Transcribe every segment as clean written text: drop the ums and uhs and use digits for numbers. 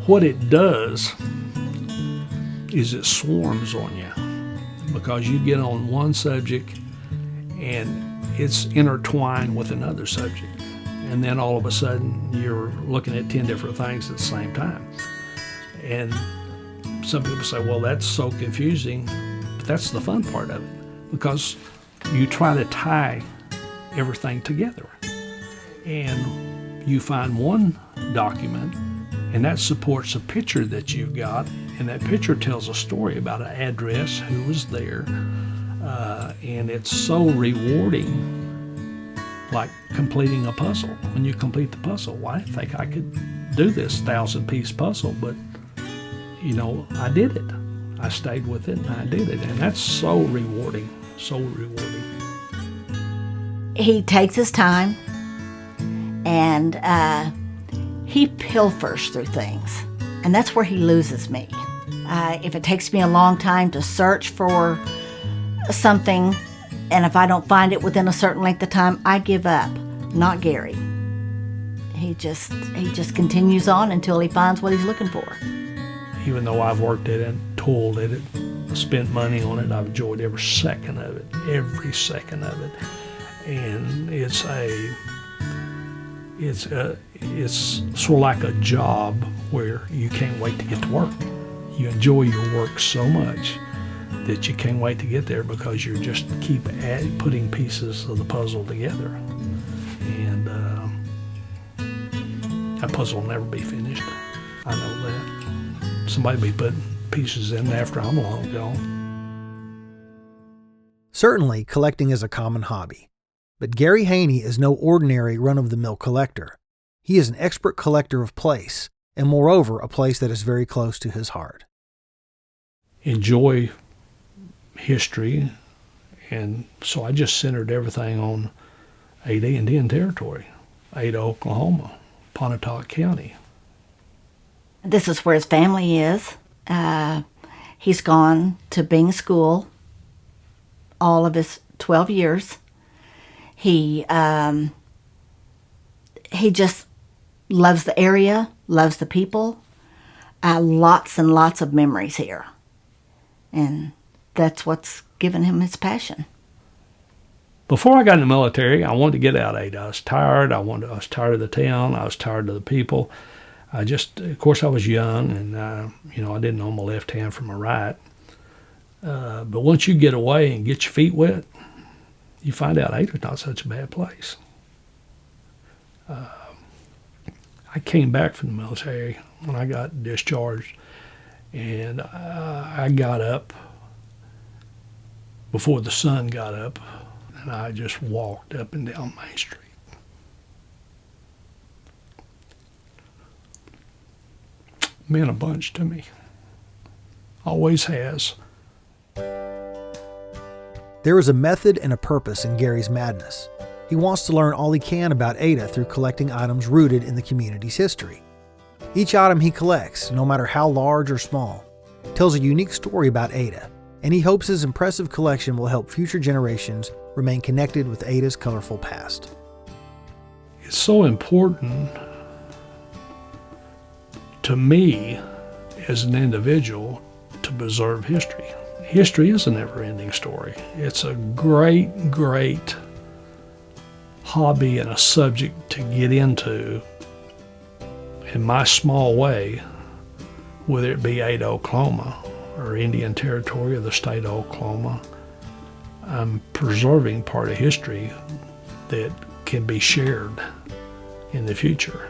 what it does is it swarms on you, because you get on one subject and it's intertwined with another subject. And then all of a sudden you're looking at 10 different things at the same time. And some people say, well, that's so confusing. But that's the fun part of it, because you try to tie everything together. And you find one document, and that supports a picture that you've got, and that picture tells a story about an address, who was there, and it's so rewarding, like completing a puzzle. When you complete the puzzle, well, I didn't think I could do this 1,000-piece puzzle, but I did it. I stayed with it and I did it, and that's so rewarding, so rewarding. He takes his time, and he pilfers through things, and that's where he loses me. If it takes me a long time to search for something, and if I don't find it within a certain length of time, I give up. Not Gary. He just continues on until he finds what he's looking for. Even though I've worked at it, toiled at it, spent money on it, I've enjoyed every second of it, and it's sort of like a job where you can't wait to get to work. You enjoy your work so much that you can't wait to get there, because you just keep putting pieces of the puzzle together. And that puzzle will never be finished. I know that. Somebody will be putting pieces in after I'm long gone. Certainly, collecting is a common hobby. But Gary Haney is no ordinary run-of-the-mill collector. He is an expert collector of place, and moreover, a place that is very close to his heart. Enjoy history, and so I just centered everything on Ada Indian Territory, Ada, Oklahoma, Pontotoc County. This is where his family is. He's gone to Bing School all of his 12 years. He just loves the area, loves the people. Lots and lots of memories here. And that's what's given him his passion. Before I got in the military, I wanted to get out of Ada. I was tired. I was tired of the town. I was tired of the people. Of course, I was young, and I didn't know my left hand from my right. But once you get away and get your feet wet, you find out Ada's not such a bad place. I came back from the military when I got discharged, and I got up before the sun got up, and I just walked up and down Main Street. Meant a bunch to me. Always has. There is a method and a purpose in Gary's madness. He wants to learn all he can about Ada through collecting items rooted in the community's history. Each item he collects, no matter how large or small, tells a unique story about Ada, and he hopes his impressive collection will help future generations remain connected with Ada's colorful past. It's so important to me as an individual to preserve history. History is a never-ending story. It's a great, great hobby and a subject to get into in my small way, whether it be Ada, Oklahoma, or Indian Territory or the state of Oklahoma. I'm preserving part of history that can be shared in the future.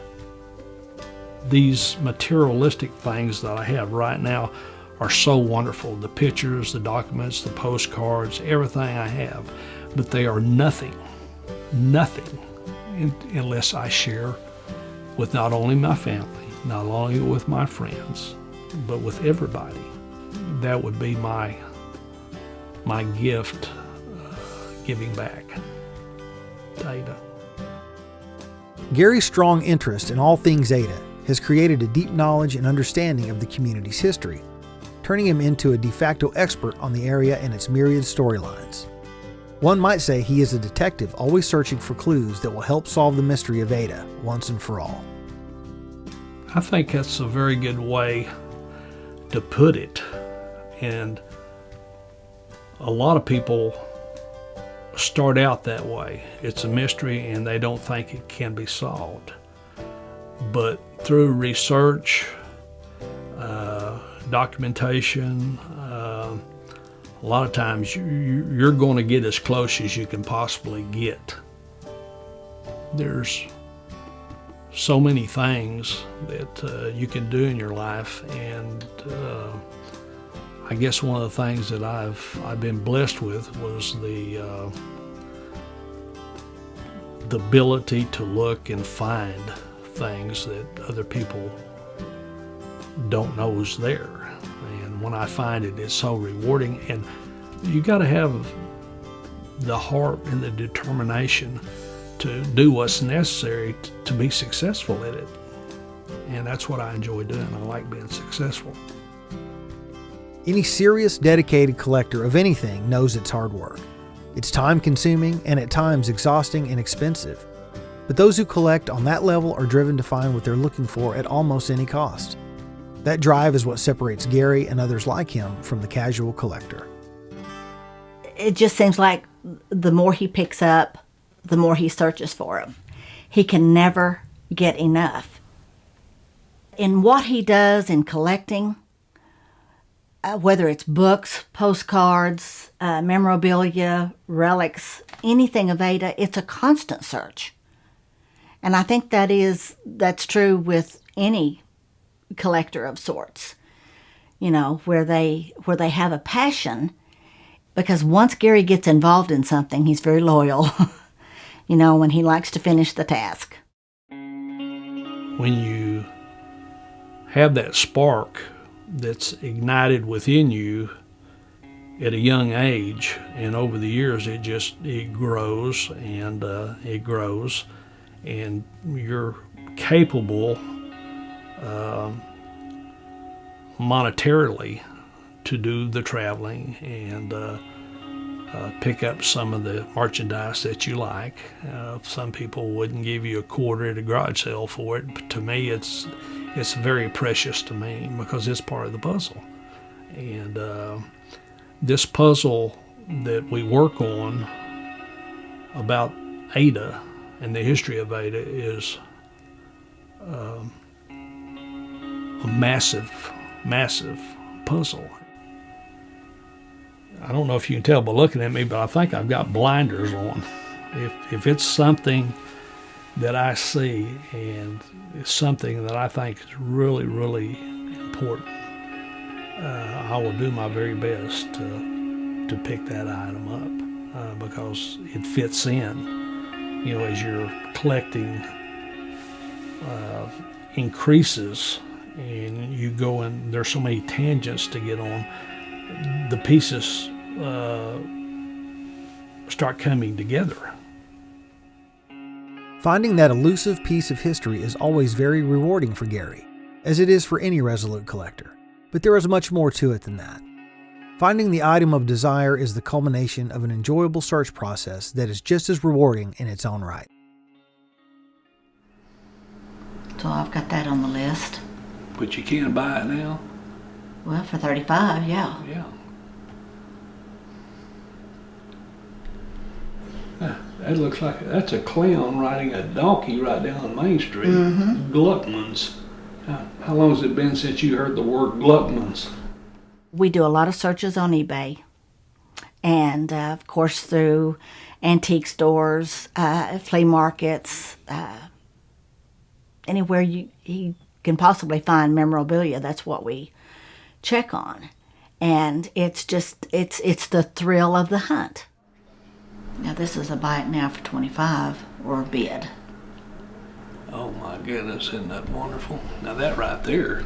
These materialistic things that I have right now are so wonderful. The pictures, the documents, the postcards, everything I have. But they are nothing unless I share with not only my family, not only with my friends, but with everybody. That would be my gift, giving back to Ada. Gary's strong interest in all things Ada has created a deep knowledge and understanding of the community's history, turning him into a de facto expert on the area and its myriad storylines. One might say he is a detective always searching for clues that will help solve the mystery of Ada once and for all. I think that's a very good way to put it. And a lot of people start out that way. It's a mystery and they don't think it can be solved. But through research, documentation, a lot of times you're going to get as close as you can possibly get. There's so many things that you can do in your life, and I guess one of the things that I've been blessed with was the ability to look and find things that other people don't know is there. And when I find it, it's so rewarding. And you got to have the heart and the determination to do what's necessary to be successful at it. And that's what I enjoy doing. I like being successful. Any serious, dedicated collector of anything knows it's hard work. It's time-consuming and at times exhausting and expensive. But those who collect on that level are driven to find what they're looking for at almost any cost. That drive is what separates Gary and others like him from the casual collector. It just seems like the more he picks up, the more he searches for them. He can never get enough. In what he does in collecting, whether it's books, postcards, memorabilia, relics, anything of Ada, it's a constant search. And I think that's true with any collector of sorts, you know, where they have a passion, because once Gary gets involved in something, he's very loyal, you know, when he likes to finish the task. When you have that spark that's ignited within you at a young age, and over the years it grows and it grows, and you're capable monetarily to do the traveling and pick up some of the merchandise that you like. Some people wouldn't give you a quarter at a garage sale for it, but to me it's very precious to me because it's part of the puzzle. And this puzzle that we work on about Ada and the history of Ada is a massive puzzle. I don't know if you can tell by looking at me, but I think I've got blinders on. If it's something that I see and it's something that I think is really, really important, I will do my very best to pick that item up because it fits in. You know, as your collecting increases and you go and there's so many tangents to get on, the pieces start coming together. Finding that elusive piece of history is always very rewarding for Gary, as it is for any resolute collector. But there is much more to it than that. Finding the item of desire is the culmination of an enjoyable search process that is just as rewarding in its own right. So I've got that on the list. But you can't buy it now? Well, for $35, yeah. Yeah. That looks like that's a clown riding a donkey right down Main Street. Mm-hmm. Gluckman's. How long has it been since you heard the word Gluckman's? We do a lot of searches on eBay, and of course through antique stores, flea markets, anywhere you can possibly find memorabilia. That's what we check on, and it's the thrill of the hunt. Now this is a buy it now for $25 or a bid. Oh my goodness, isn't that wonderful? Now that right there,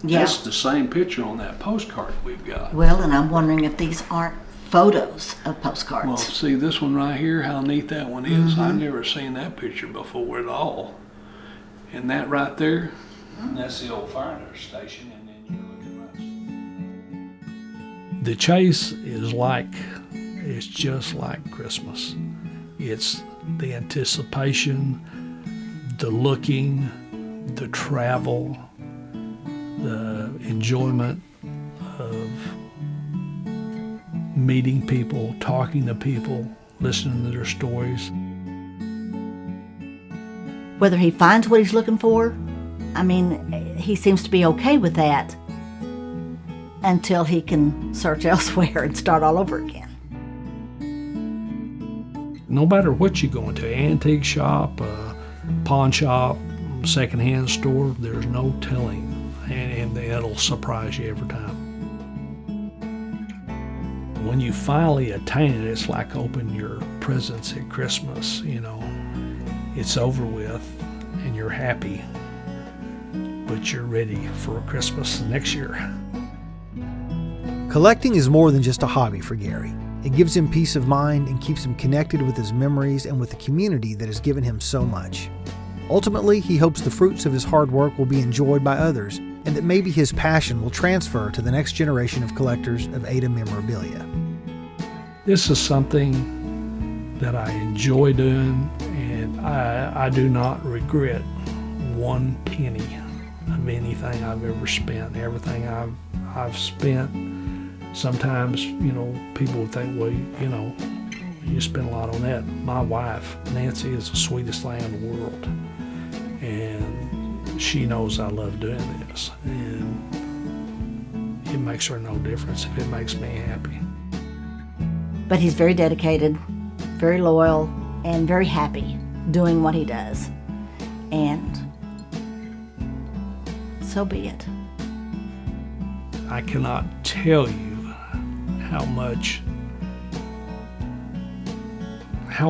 Yeah. that's the same picture on that postcard we've got. Well, and I'm wondering if these aren't photos of postcards. Well, see this one right here, how neat that one is. I've never seen that picture before at all. And that right there, that's the old fire station, and then you're looking right. The chase is it's just like Christmas. It's the anticipation, the looking, the travel, the enjoyment of meeting people, talking to people, listening to their stories. Whether he finds what he's looking for, I mean, he seems to be okay with that until he can search elsewhere and start all over again. No matter what you go into, antique shop, pawn shop, secondhand store, there's no telling, and that'll surprise you every time. When you finally attain it, it's like opening your presents at Christmas, you know. It's over with, and you're happy, but you're ready for Christmas next year. Collecting is more than just a hobby for Gary. It gives him peace of mind and keeps him connected with his memories and with the community that has given him so much. Ultimately, he hopes the fruits of his hard work will be enjoyed by others, and that maybe his passion will transfer to the next generation of collectors of Ada memorabilia. This is something that I enjoy doing, and I do not regret one penny of anything I've ever spent. Everything I've spent, sometimes, you know, people would think, well, you know, you spend a lot on that. My wife, Nancy, is the sweetest thing in the world, and she knows I love doing this, and it makes her no difference if it makes me happy. But he's very dedicated, very loyal, and very happy doing what he does. And so be it. I cannot tell you how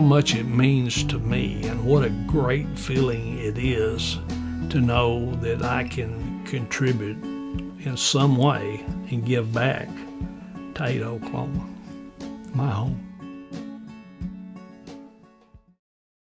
much it means to me, and what a great feeling it is to know that I can contribute in some way and give back to Ada, Oklahoma, my home.